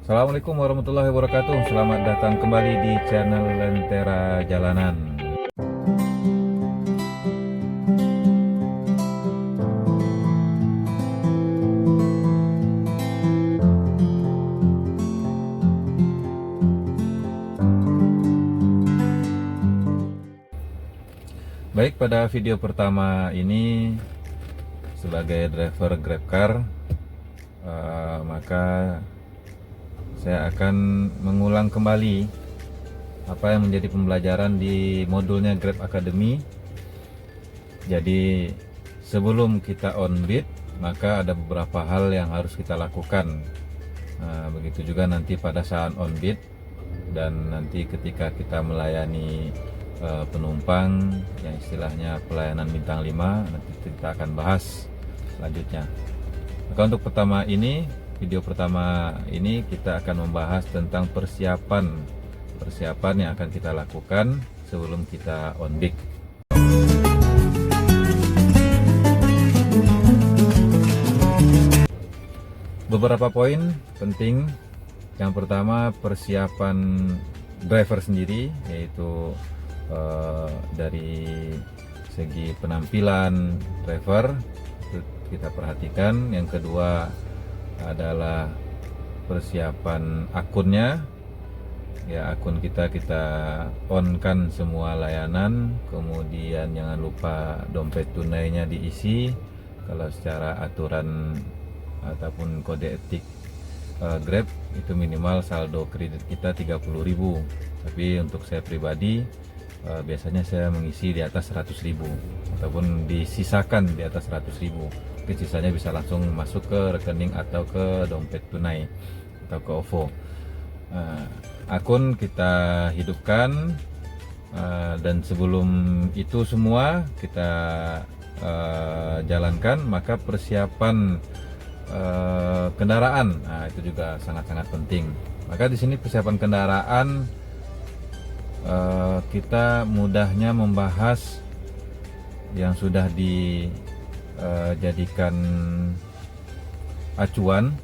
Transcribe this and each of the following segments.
Assalamualaikum warahmatullahi wabarakatuh. Selamat datang kembali di channel Lentera Jalanan. Baik, pada video pertama ini sebagai driver GrabCar, maka saya akan mengulang kembali apa yang menjadi pembelajaran di modulnya Grab Academy. Jadi sebelum kita on bid, maka ada beberapa hal yang harus kita lakukan. Begitu juga nanti pada saat on bid dan nanti ketika kita melayani penumpang yang istilahnya pelayanan bintang 5, nanti kita akan bahas selanjutnya. Maka untuk video pertama ini kita akan membahas tentang persiapan yang akan kita lakukan sebelum kita on bid. Beberapa poin penting. Yang pertama, persiapan driver sendiri, yaitu dari segi penampilan driver itu kita perhatikan. Yang kedua adalah persiapan akunnya, ya, akun kita on kan semua layanan. Kemudian jangan lupa dompet tunainya diisi. Kalau secara aturan ataupun kode etik Grab itu minimal saldo kredit kita 30.000, tapi untuk saya pribadi biasanya saya mengisi di atas 100.000 ataupun disisakan di atas 100.000. Mungkin sisanya bisa langsung masuk ke rekening atau ke dompet tunai atau ke OVO. Akun kita hidupkan, dan sebelum itu semua kita jalankan, maka persiapan kendaraan, itu juga sangat-sangat penting. Maka di sini persiapan kendaraan, kita mudahnya membahas yang sudah dijadikan acuan,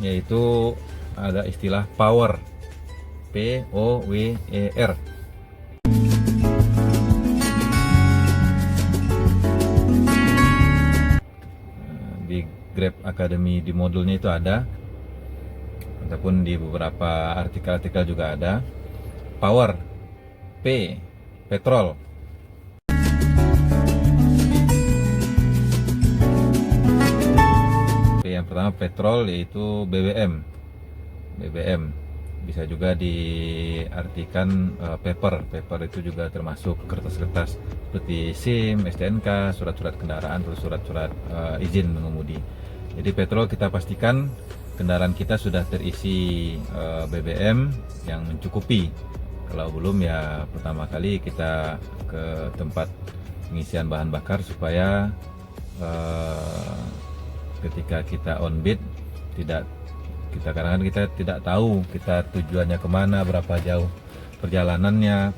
yaitu ada istilah power, POWER. Di Grab Academy di modulnya itu ada, ataupun di beberapa artikel-artikel juga ada. Power, P, petrol. P yang pertama petrol, yaitu BBM. Bisa juga diartikan paper itu juga termasuk kertas-kertas seperti SIM, STNK, surat-surat kendaraan, terus surat-surat izin mengemudi. Jadi petrol kita pastikan kendaraan kita sudah terisi BBM yang mencukupi. Kalau belum, ya pertama kali kita ke tempat pengisian bahan bakar supaya ketika kita on bid kadang-kadang kita tidak tahu kita tujuannya kemana, berapa jauh perjalanannya,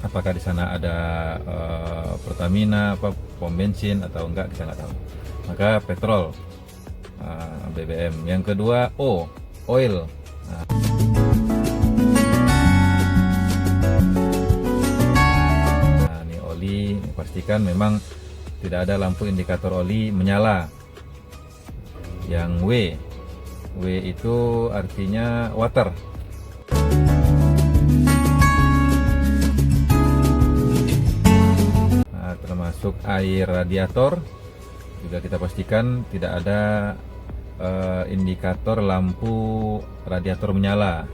apakah di sana ada Pertamina, pom bensin atau enggak, kita nggak tahu. Maka petrol, BBM. Yang kedua, oil. Ini oli, pastikan memang tidak ada lampu indikator oli menyala. Yang W itu artinya water. Termasuk air radiator juga kita pastikan tidak ada indikator lampu radiator menyala.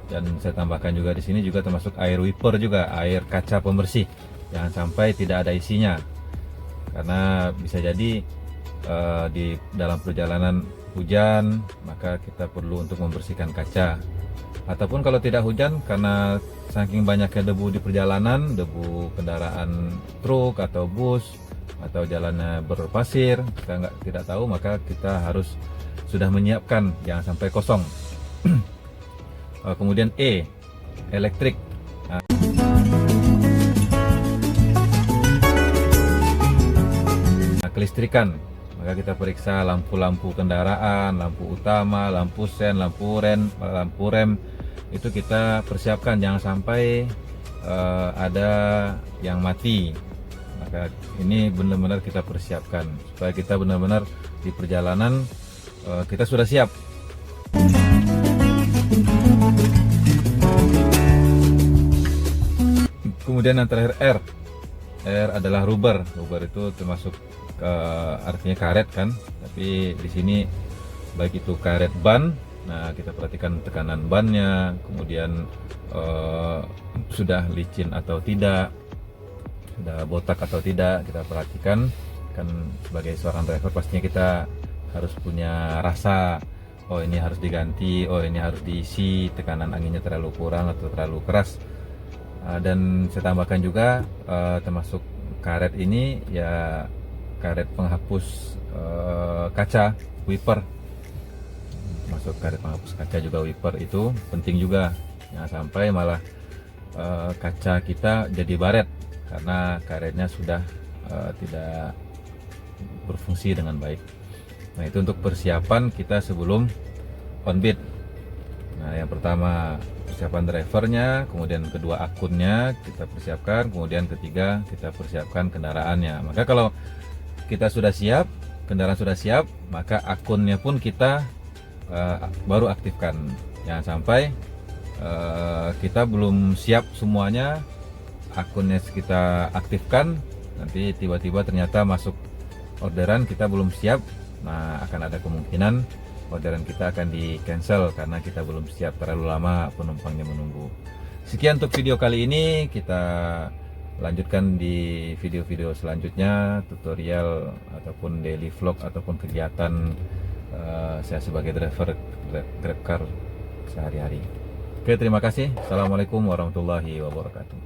Dan saya tambahkan juga di sini juga termasuk air wiper, juga air kaca pembersih, jangan sampai tidak ada isinya, karena bisa jadi di dalam perjalanan hujan, maka kita perlu untuk membersihkan kaca. Ataupun kalau tidak hujan, karena saking banyaknya debu di perjalanan, debu kendaraan truk atau bus atau jalannya berpasir, kita tidak tahu, maka kita harus sudah menyiapkan, jangan sampai kosong. Kemudian elektrik. Kelistrikan. Maka kita periksa lampu-lampu kendaraan, lampu utama, lampu sen, lampu rem, itu kita persiapkan, jangan sampai ada yang mati. Maka ini benar-benar kita persiapkan supaya kita benar-benar di perjalanan kita sudah siap. Kemudian yang terakhir R adalah rubber. Rubber itu termasuk artinya karet kan, tapi di sini baik itu karet ban. Nah, kita perhatikan tekanan bannya, kemudian sudah licin atau tidak, sudah botak atau tidak, kita perhatikan. Kan sebagai seorang driver pastinya kita harus punya rasa, oh ini harus diganti, oh ini harus diisi, tekanan anginnya terlalu kurang atau terlalu keras. Dan saya tambahkan juga termasuk karet ini ya, karet penghapus kaca, wiper. Masuk karet penghapus kaca juga, wiper itu penting juga, jangan sampai malah kaca kita jadi baret karena karetnya sudah tidak berfungsi dengan baik. Nah, itu untuk persiapan kita sebelum on beat. Nah, yang pertama persiapan drivernya, kemudian kedua akunnya kita persiapkan, kemudian ketiga kita persiapkan kendaraannya. Maka kalau kita sudah siap, kendaraan sudah siap, maka akunnya pun kita baru aktifkan. Jangan sampai kita belum siap semuanya, akunnya kita aktifkan, nanti tiba-tiba ternyata masuk orderan kita belum siap. Nah, akan ada kemungkinan orderan kita akan di cancel karena kita belum siap, terlalu lama penumpangnya menunggu. Sekian untuk video kali ini, kita lanjutkan di video-video selanjutnya, tutorial ataupun daily vlog ataupun kegiatan saya sebagai driver GrabCar sehari-hari. Oke, terima kasih. Assalamualaikum warahmatullahi wabarakatuh.